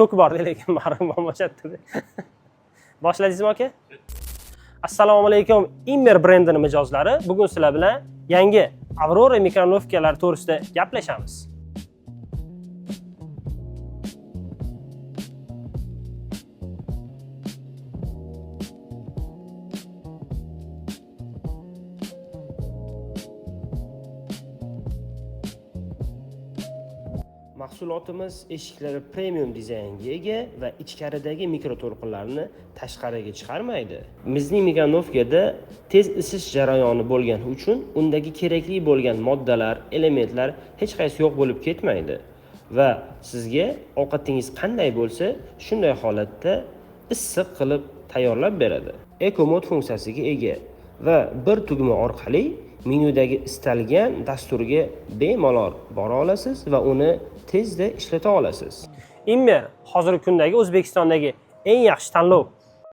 To'k bor lekin marhum bo'lmashatdi. Boshladingizmi aka? Assalomu alaykum. Immer brendining mijozlari. Bugun sizlar bilan yangi Aurora mikronovkalar to'g'risida gaplashamiz. Mahsulotimiz eshiklari premium dizaynga ega va ichkaridagi mikroto'lqinlarni tashqariga chiqarmaydi. Bizning mikronovkada tez isish jarayoni bo'lgani uchun undagi kerakli bo'lgan moddalar, elementlar hech qaysi yo'q bo'lib ketmaydi va sizga ovqatingiz qanday bo'lsa, shunday holatda issiq qilib tayyorlab beradi. Eco Mode funksiyasiga ega va bir tugma orqali menyudagi istalgan dasturga bemalol bora olasiz va uni tezda ishlata olasiz. Immer hozirgi kundagi O'zbekistondagi eng yaxshi tanlov